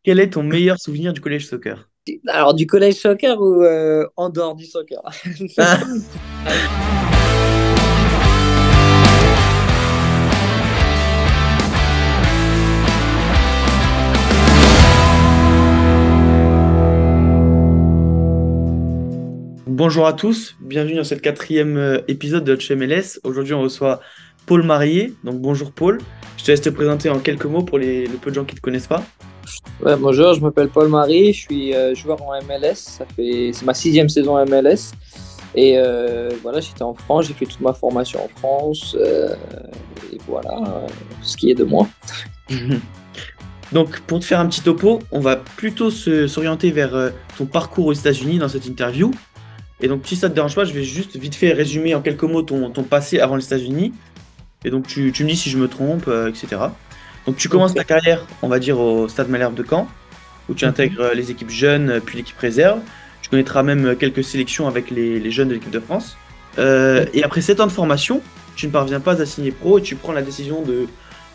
Quel est ton meilleur souvenir du collège soccer? Alors, du collège soccer ou en dehors du soccer? Ah. Bonjour à tous, bienvenue dans cette quatrième épisode de HMLS. Aujourd'hui, on reçoit Paul Marié. Donc bonjour Paul, je te laisse te présenter en quelques mots pour le peu de gens qui ne te connaissent pas. Ouais, bonjour, je m'appelle Paul-Marie, je suis joueur en MLS. C'est ma 6e saison en MLS. Et voilà, j'étais en France, j'ai fait toute ma formation en France. Et voilà, ce qui est de moi. Donc pour te faire un petit topo, on va plutôt s'orienter vers ton parcours aux États-Unis dans cette interview. Et donc si ça te dérange pas, je vais juste vite fait résumer en quelques mots ton passé avant les États-Unis. Et donc tu me dis si je me trompe, etc. Donc tu commences ta Ok. carrière, on va dire, au Stade Malherbe de Caen, où tu Mhm. intègres les équipes jeunes, puis l'équipe réserve. Tu connaîtras même quelques sélections avec les jeunes de l'équipe de France. Et après 7 ans de formation, tu ne parviens pas à signer pro et tu prends la décision de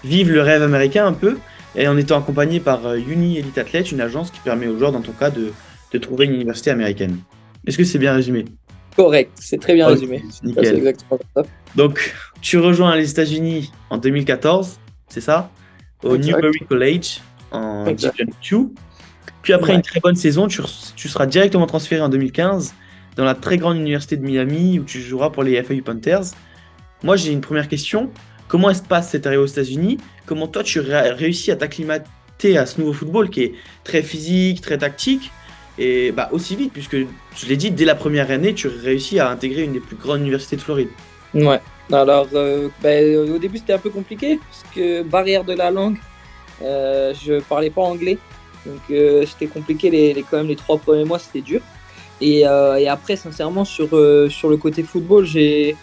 vivre le rêve américain un peu, et en étant accompagné par Uni Elite Athlete, une agence qui permet aux joueurs, dans ton cas, de trouver une université américaine. Est-ce que c'est bien résumé? Correct, c'est très bien Ok, résumé. c'est Ça, c'est nickel. exactement ça. Donc, tu rejoins les États-Unis en 2014, c'est ça? Au Exact, Newbury College en exact. Division 2. Puis après une Ouais. très bonne saison, tu seras directement transféré en 2015 dans la très grande université de Miami où tu joueras pour les FAU Panthers. Moi, j'ai une première question. Comment se passe cette arrivée aux États-Unis? Comment toi, tu réussis à t'acclimater à ce nouveau football qui est très physique, très tactique et bah, aussi vite, puisque je l'ai dit, dès la première année, tu réussis à intégrer une des plus grandes universités de Floride. Ouais. Alors, au début, c'était un peu compliqué, parce que barrière de la langue, je parlais pas anglais. Donc, c'était compliqué, quand même, les 3 premiers mois, c'était dur. Et après, sincèrement, sur le côté football, j'ai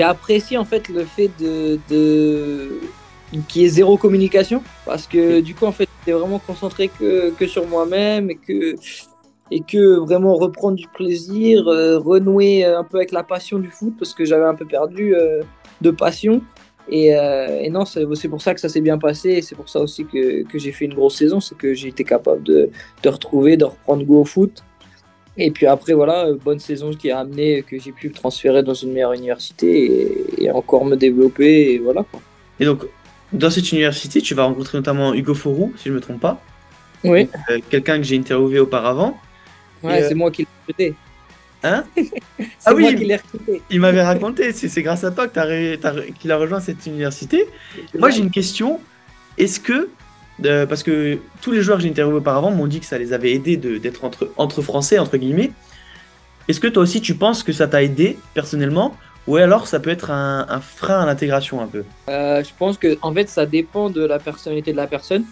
apprécié en fait le fait qu'il y ait zéro communication. Parce que du coup, en fait, j'étais vraiment concentré que sur moi-même et que vraiment reprendre du plaisir, renouer un peu avec la passion du foot parce que j'avais un peu perdu de passion. Et non, c'est pour ça que ça s'est bien passé et c'est pour ça aussi que j'ai fait une grosse saison, c'est que j'ai été capable de retrouver, de reprendre goût au foot. Et puis après, voilà, bonne saison qui a amené que j'ai pu me transférer dans une meilleure université et encore me développer. Et voilà, quoi. Et donc, dans cette université, tu vas rencontrer notamment Hugo Forou, si je ne me trompe pas. Donc, Oui, quelqu'un que j'ai interviewé auparavant. Et, ouais, c'est moi qui l'ai recruté. hein? Ah C'est moi qui oui, l'ai recruté. il m'avait raconté, c'est grâce à toi que qu'il a rejoint cette université. Moi, j'ai une question. Est-ce que, parce que tous les joueurs que j'ai interviewés auparavant m'ont dit que ça les avait aidés d'être entre Français, entre guillemets, est-ce que toi aussi tu penses que ça t'a aidé personnellement, ou alors ça peut être un frein à l'intégration un peu? Je pense que en fait ça dépend de la personnalité de la personne.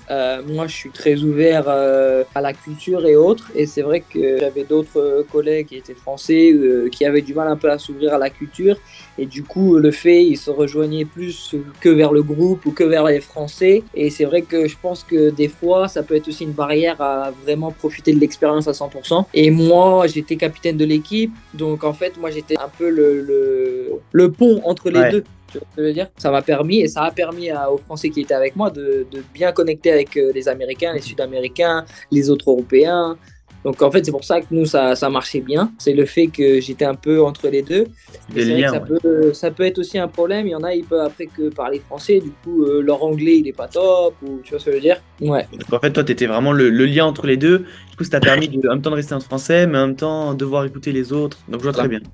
Moi je suis très ouvert à la culture et autres et c'est vrai que j'avais d'autres collègues qui étaient français qui avaient du mal un peu à s'ouvrir à la culture et du coup le fait ils se rejoignaient plus que vers le groupe ou que vers les Français et c'est vrai que je pense que des fois ça peut être aussi une barrière à vraiment profiter de l'expérience à 100%. Et moi j'étais capitaine de l'équipe donc en fait moi j'étais un peu le pont entre les Ouais. deux. Tu vois ce que je veux dire? Ça m'a permis et ça a permis aux Français qui étaient avec moi de bien connecter avec les Américains, les Sud-Américains, les autres Européens. Donc en fait, c'est pour ça que nous, ça marchait bien. C'est le fait que j'étais un peu entre les deux. Et Des c'est vrai que liens, ouais. ça peut être aussi un problème. Il y en a, ils peuvent après que parler français. Du coup, leur anglais, il est pas top. Ou, tu vois ce que je veux dire? Ouais. Donc en fait, toi, tu étais vraiment le lien entre les deux. Du coup, ça t'a permis en même temps de rester en français, mais en même temps devoir écouter les autres. Donc je vois très Voilà. bien.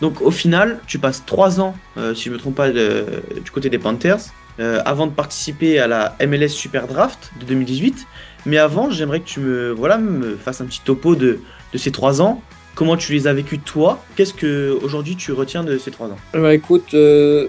Donc au final, tu passes 3 ans, si je ne me trompe pas, du côté des Panthers, avant de participer à la MLS Super Draft de 2018. Mais avant, j'aimerais que me fasses un petit topo de ces 3 ans. Comment tu les as vécus toi? Qu'est-ce que aujourd'hui tu retiens de ces 3 ans? Bah, écoute, ce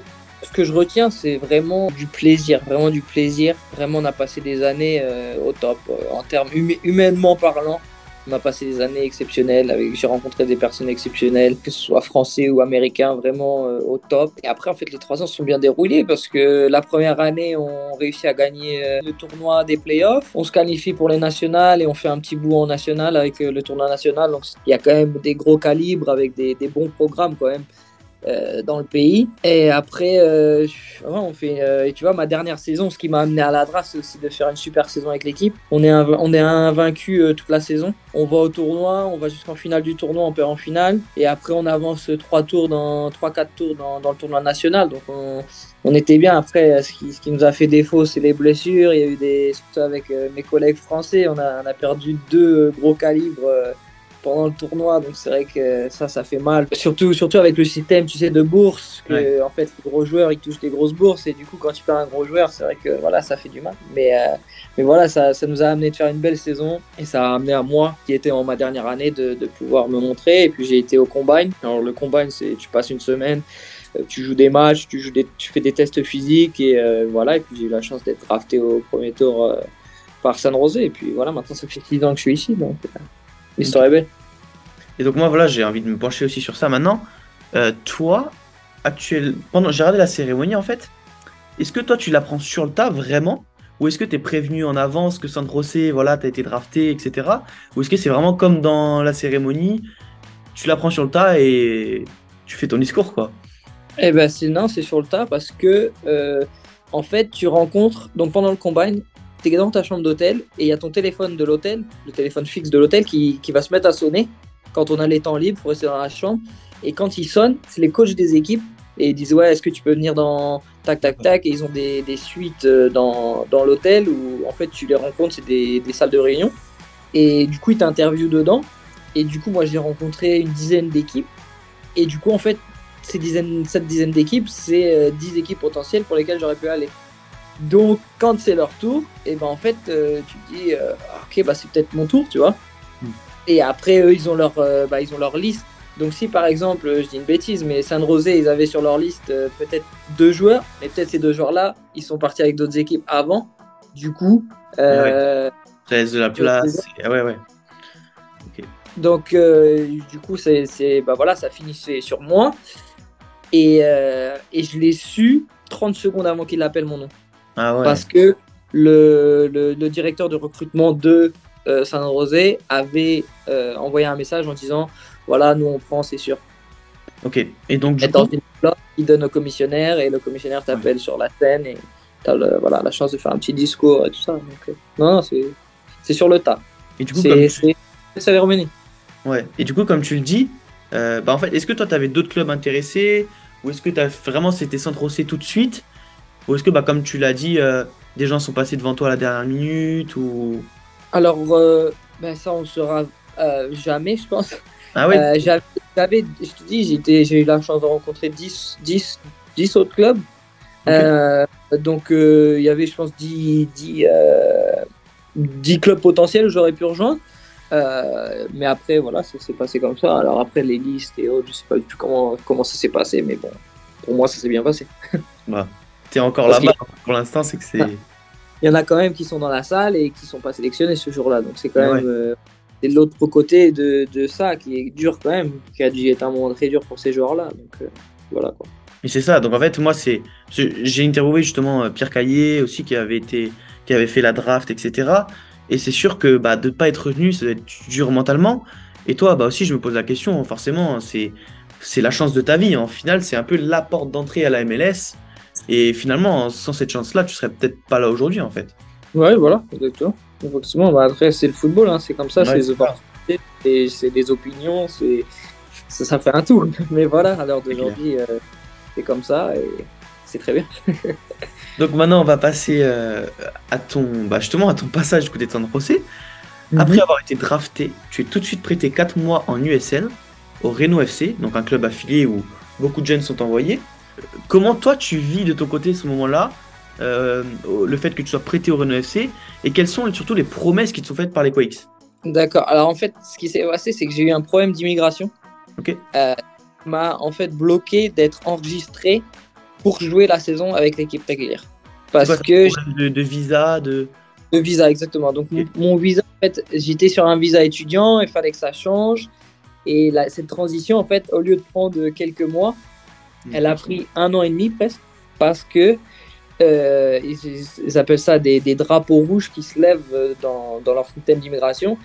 que je retiens, c'est vraiment du plaisir, vraiment du plaisir. Vraiment, on a passé des années au top. En termes humainement parlant, on a passé des années exceptionnelles. J'ai rencontré des personnes exceptionnelles, que ce soit français ou américains, vraiment au top. Et après, en fait, les 3 ans se sont bien déroulés parce que la première année, on réussit à gagner le tournoi des playoffs. On se qualifie pour les nationales et on fait un petit bout en national avec le tournoi national. Donc, il y a quand même des gros calibres avec des bons programmes quand même. dans le pays. Et après, on fait. Et tu vois, ma dernière saison, ce qui m'a amené à la draft, c'est aussi de faire une super saison avec l'équipe. On est invaincu toute la saison. On va au tournoi, on va jusqu'en finale du tournoi, on perd en finale. Et après, on avance 3-4 tours dans le tournoi national. Donc, on était bien. Après, ce qui nous a fait défaut, c'est les blessures. Il y a eu surtout avec mes collègues français, on a perdu 2 gros calibres pendant le tournoi, donc c'est vrai que ça fait mal. Surtout avec le système, tu sais, de bourse, que en fait, les gros joueurs, ils touchent des grosses bourses, et du coup, quand tu perds un gros joueur, c'est vrai que voilà, ça fait du mal. Mais voilà, ça nous a amené de faire une belle saison, et ça a amené à moi, qui était en ma dernière année, de pouvoir me montrer. Et puis j'ai été au Combine. Alors le Combine, c'est tu passes une semaine, tu joues des matchs, tu fais des tests physiques, et voilà. Et puis j'ai eu la chance d'être drafté au premier tour par San Jose. Et puis voilà, maintenant ça fait 6 ans que je suis ici, donc l'histoire est belle. Et donc moi, voilà, j'ai envie de me pencher aussi sur ça maintenant. Toi, pendant j'ai regardé la cérémonie en fait. Est-ce que toi, tu l'apprends sur le tas vraiment? Ou est-ce que tu es prévenu en avance que San José, voilà, tu as été drafté, etc. Ou est-ce que c'est vraiment comme dans la cérémonie, tu l'apprends sur le tas et tu fais ton discours, quoi? Eh ben non, c'est sur le tas parce que en fait, tu rencontres donc pendant le combine, tu es dans ta chambre d'hôtel et il y a ton téléphone de l'hôtel, le téléphone fixe de l'hôtel qui va se mettre à sonner quand on a les temps libres pour rester dans la chambre. Et quand il sonne, c'est les coachs des équipes et ils disent ouais, est-ce que tu peux venir dans tac tac tac, et ils ont des suites dans l'hôtel où en fait tu les rencontres, c'est des salles de réunion, et du coup ils t'interviewent dedans. Et du coup moi j'ai rencontré une dizaine d'équipes, et du coup en fait cette dizaine d'équipes, c'est 10 équipes potentielles pour lesquelles j'aurais pu aller. Donc quand c'est leur tour, et ben en fait tu te dis ok, bah c'est peut-être mon tour, tu vois. Et après eux ils ont leur liste. Donc si par exemple, je dis une bêtise, mais San Jose, ils avaient sur leur liste peut-être 2 joueurs, mais peut-être ces 2 joueurs-là, ils sont partis avec d'autres équipes avant. Du coup, Ouais. 13 de la place. Ouais, ouais. Ok. Donc du coup, bah voilà, ça finissait sur moi. Et je l'ai su 30 secondes avant qu'il appelle mon nom. Ah ouais. Parce que le directeur de recrutement de San Jose avait envoyé un message en disant voilà, nous on prend, c'est sûr. Ok. Et donc du dans coup, une bloc, il donne au commissionnaire et le commissionnaire t'appelle sur la scène et tu as la chance de faire un petit discours et tout ça. Donc, non, c'est sur le tas. et du coup, C'est une cérémonie. ouais. Et du coup, comme tu le dis, bah en fait, est-ce que toi, tu avais d'autres clubs intéressés ou est-ce que vraiment c'était San José tout de suite? Ou est-ce que, bah, comme tu l'as dit, des gens sont passés devant toi à la dernière minute ou... Alors, ça, on ne saura jamais, je pense. Ah ouais? Je te dis, j'ai eu la chance de rencontrer 10 autres clubs. Ok. Donc, il y avait, je pense, 10 clubs potentiels où j'aurais pu rejoindre. Mais après, voilà, ça s'est passé comme ça. Alors après, les listes et autres, je sais pas du tout comment ça s'est passé, mais bon, pour moi, ça s'est bien passé. Bah, t'es encore Parce là-bas. Pour l'instant, c'est que c'est... Il y en a quand même qui sont dans la salle et qui sont pas sélectionnés ce jour-là. Donc c'est quand Ouais. même c'est l'autre côté de ça qui est dur quand même, qui a dû être un moment très dur pour ces joueurs-là. Donc voilà quoi. Et c'est ça. Donc en fait, moi, j'ai interviewé justement Pierre Caillé aussi qui avait fait la draft, etc. Et c'est sûr que bah, de ne pas être revenu, ça doit être dur mentalement. Et toi, bah aussi, je me pose la question, forcément, c'est la chance de ta vie. En final, c'est un peu la porte d'entrée à la MLS. Et finalement, sans cette chance-là, tu serais peut-être pas là aujourd'hui, en fait. Ouais, voilà, exactement. Effectivement, bah, après, c'est le football, hein, c'est comme ça, Ouais, c'est des c'est ça. opportunités, c'est des opinions, ça fait un tout. Mais voilà, à l'heure C'est clair. d'aujourd'hui, c'est comme ça et c'est très bien. Donc maintenant, on va passer justement à ton passage du côté de San José. Après avoir été drafté, tu es tout de suite prêté 4 mois en USL au Reno FC, donc un club affilié où beaucoup de jeunes sont envoyés. Comment toi tu vis de ton côté ce moment-là, le fait que tu sois prêté au Reno FC, et quelles sont surtout les promesses qui te sont faites par les Quakes? D'accord. Alors en fait, ce qui s'est passé, c'est que j'ai eu un problème d'immigration. Ok. M'a en fait bloqué d'être enregistré pour jouer la saison avec l'équipe régulière. C'est Parce quoi, que problème de visa, de... de visa, exactement. Donc Ok. mon visa, en fait, j'étais sur un visa étudiant, il fallait que ça change. Et cette transition, en fait, au lieu de prendre quelques mois, elle a pris 1 an et demi presque, parce que ils appellent ça des drapeaux rouges qui se lèvent dans leur système d'immigration.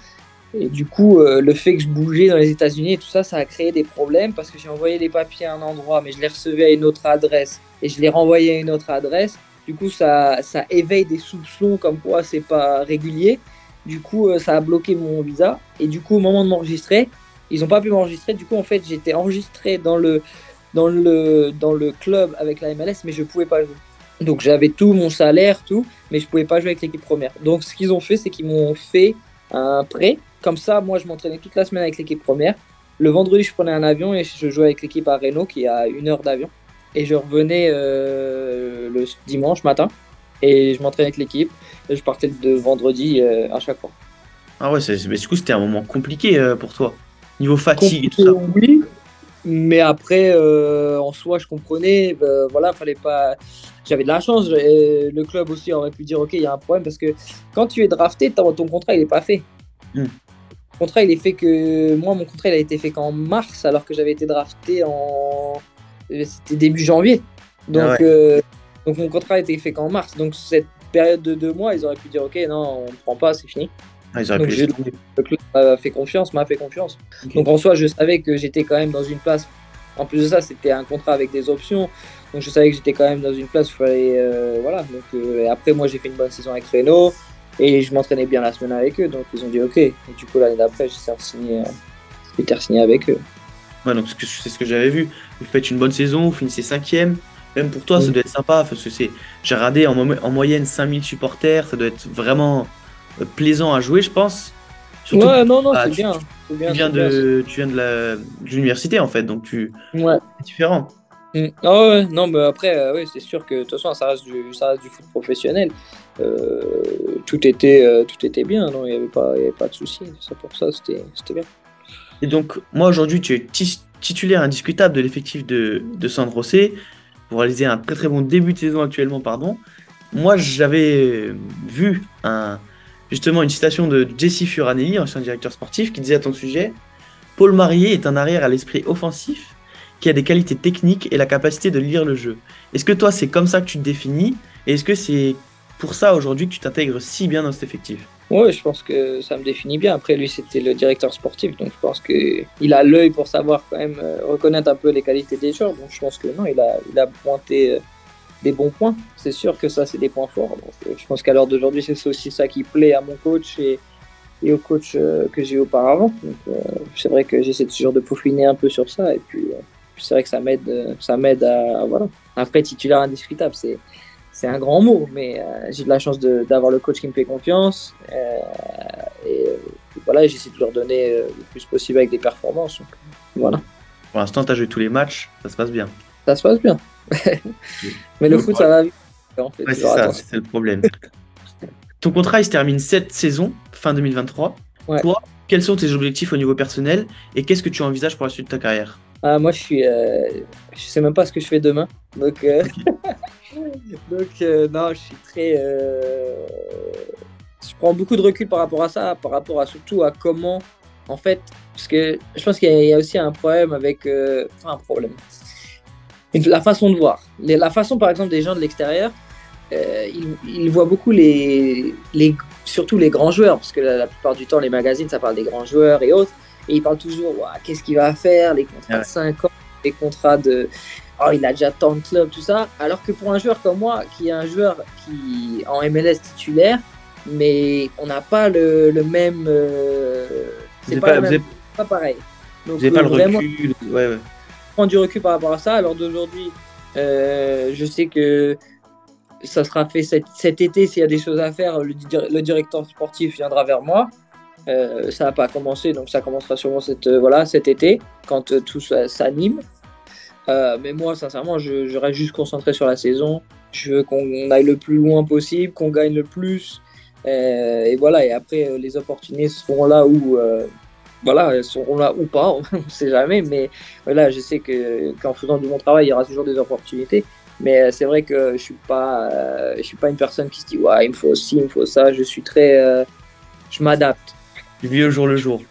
Et du coup, le fait que je bougeais dans les États-Unis et tout ça, ça a créé des problèmes parce que j'ai envoyé les papiers à un endroit, mais je les recevais à une autre adresse et je les renvoyais à une autre adresse. Du coup, ça éveille des soupçons comme quoi c'est pas régulier. Du coup, ça a bloqué mon visa. Et du coup, au moment de m'enregistrer, ils n'ont pas pu m'enregistrer. Du coup, en fait, j'étais enregistré dans le club avec la MLS, mais je ne pouvais pas jouer. Donc, j'avais tout, mon salaire, tout, mais je ne pouvais pas jouer avec l'équipe première. Donc, ce qu'ils ont fait, c'est qu'ils m'ont fait un prêt. Comme ça, moi, je m'entraînais toute la semaine avec l'équipe première. Le vendredi, je prenais un avion et je jouais avec l'équipe à Reno, qui est à 1 heure d'avion. Et je revenais le dimanche matin et je m'entraînais avec l'équipe. Et je partais de vendredi à chaque fois. Ah ouais, mais du coup, c'était un moment compliqué pour toi, niveau fatigue et tout Compliqué, ça. oui, mais après, en soi, je comprenais. Voilà, fallait pas. J'avais de la chance. Le club aussi aurait pu dire, OK, il y a un problème parce que quand tu es drafté, ton contrat, il n'est pas fait. Hmm. Le contrat, il est fait que. Moi, mon contrat, il a été fait qu'en mars, alors que j'avais été drafté C'était début janvier. Ah Donc, ouais. donc mon contrat a été fait qu'en mars. Donc, cette période de 2 mois, ils auraient pu dire, OK, non, on ne prend pas, c'est fini. Ah, ils auraient Donc, pu laisser tomber. le club m'a fait confiance. Ok. Donc, en soi, je savais que j'étais quand même dans une place. En plus de ça, c'était un contrat avec des options. Donc, je savais que j'étais quand même dans une place où il fallait. Voilà. Donc, et après, moi, j'ai fait une bonne saison avec Reno et je m'entraînais bien la semaine avec eux. Donc, ils ont dit OK. Et du coup, l'année d'après, j'étais re-signé avec eux. Ouais, donc c'est ce que j'avais vu. Vous faites une bonne saison, vous finissez cinquième. Même pour toi, ça doit être sympa parce que j'ai regardé en moyenne 5000 supporters. Ça doit être vraiment plaisant à jouer, je pense. Surtout que Ouais, non, non, bah, c'est bien. C'est bien, c'est bien. tu viens de l'université en fait, donc Ouais. c'est différent. Ah ouais, non, mais après, oui, c'est sûr que de toute façon, ça reste du foot professionnel. Tout était bien, non, il y avait pas de souci. Ça, pour ça, c'était bien. Et donc, moi aujourd'hui, tu es titulaire indiscutable de l'effectif de San José pour réaliser un très très bon début de saison actuellement, pardon. Moi, j'avais vu justement une citation de Jesse Furanelli, ancien directeur sportif, qui disait à ton sujet: Paul Marier est un arrière à l'esprit offensif qui a des qualités techniques et la capacité de lire le jeu. Est-ce que toi, c'est comme ça que tu te définis? Et est-ce que c'est pour ça aujourd'hui que tu t'intègres si bien dans cet effectif? Ouais, je pense que ça me définit bien. Après, lui, c'était le directeur sportif, donc je pense qu'il a l'œil pour savoir quand même reconnaître un peu les qualités des joueurs. Donc je pense que non, il a pointé des bons points. C'est sûr que ça, c'est des points forts. Donc, je pense qu'à l'heure d'aujourd'hui, c'est aussi ça qui plaît à mon coach et au coach que j'ai auparavant. Donc, c'est vrai que j'essaie toujours de peaufiner un peu sur ça. Et puis, c'est vrai que ça m'aide à voilà. Après, titulaire indiscutable, c'est un grand mot, mais j'ai de la chance d'avoir le coach qui me fait confiance. Et voilà, j'essaie de leur donner le plus possible avec des performances. Donc, voilà, Pour l'instant, tu as joué tous les matchs, ça se passe bien. ça se passe bien. Mais le foot, ça va vite. On fait Ouais, c'est toujours ça, attention. c'est le problème. Ton contrat, il se termine cette saison, fin 2023. Ouais. Toi, quels sont tes objectifs au niveau personnel et qu'est-ce que tu envisages pour la suite de ta carrière? Ah, moi, je sais même pas ce que je fais demain. Donc, non, je suis très. Je prends beaucoup de recul par rapport à ça, par rapport à surtout à comment, en fait, parce que je pense qu'il y a aussi un problème avec. Enfin, un problème. La façon de voir. La façon, par exemple, des gens de l'extérieur, ils voient beaucoup surtout les grands joueurs, parce que la plupart du temps, les magazines, ça parle des grands joueurs et autres. Et ils parlent toujours, ouah, qu'est-ce qu'il va faire, les contrats de 5 ans, les contrats de. Oh, il a déjà tant de clubs, tout ça. Alors que pour un joueur comme moi, qui est un joueur qui en MLS titulaire, mais on n'a pas le même. Vous n'avez pas pareil. Donc, pas le vraiment, recul. Ouais, ouais. prendre du recul par rapport à ça. Alors d'aujourd'hui, je sais que ça sera fait cet été. S'il y a des choses à faire, le directeur sportif viendra vers moi. Ça n'a pas commencé, donc ça commencera sûrement cet été, quand tout s'anime. Mais moi, sincèrement, je reste juste concentré sur la saison. Je veux qu'on aille le plus loin possible, qu'on gagne le plus. Et voilà, et après, les opportunités seront là voilà, elles seront là ou pas, on ne sait jamais. Mais voilà, je sais qu'en faisant du bon travail, il y aura toujours des opportunités. Mais c'est vrai que je suis pas une personne qui se dit ouais, il me faut ci, il me faut ça. Je suis très, je m'adapte. Tu vis au jour le jour.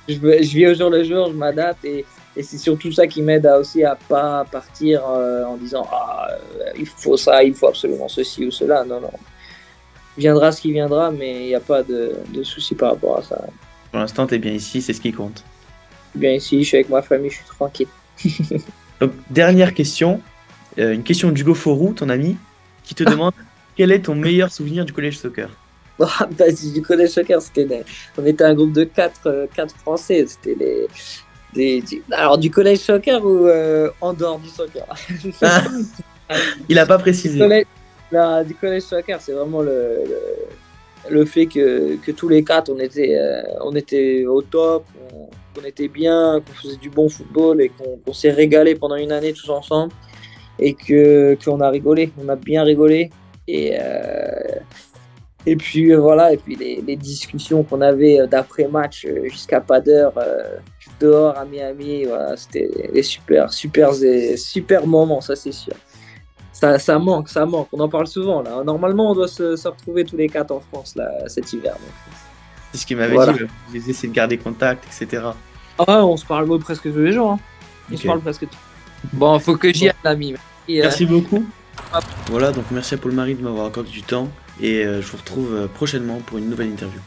Je vis au jour le jour, je m'adapte et c'est surtout ça qui m'aide aussi à pas partir en disant il faut ça, il faut absolument ceci ou cela. Non, non. Viendra ce qui viendra, mais il n'y a pas de souci par rapport à ça. Pour l'instant, tu es bien ici, c'est ce qui compte. Bien ici, je suis avec ma famille, je suis tranquille. Donc, dernière question, une question d'Hugo Forou, ton ami, qui te demande quel est ton meilleur souvenir du collège soccer? Vas-y, du collège soccer, on était un groupe de quatre Français. C'était alors, du collège soccer ou en dehors du soccer? Ah, il n'a pas Du précisé. collège, non, du collège soccer, c'est vraiment le fait que tous les quatre, on était au top, qu'on était bien, qu'on faisait du bon football et qu'on s'est régalé pendant une année tous ensemble et qu'on a rigolé, on a bien rigolé. Et, euh, et puis voilà, et puis les discussions qu'on avait d'après-match jusqu'à pas d'heure dehors à Miami, voilà, c'était des super moments, ça c'est sûr. Ça manque, ça manque. On en parle souvent là. Normalement, on doit se retrouver tous les quatre en France là, cet hiver. Donc, C'est ce qu'il m'avait dit, voilà. ouais. Ils essaient de garder contact, etc. Ah, on se parle presque tous les jours. Hein. On se Ok. parle presque tous. Bon, faut que j'y aille, l'ami. Merci beaucoup. hop. Voilà, donc merci à Paul-Marie de m'avoir accordé du temps et je vous retrouve prochainement pour une nouvelle interview.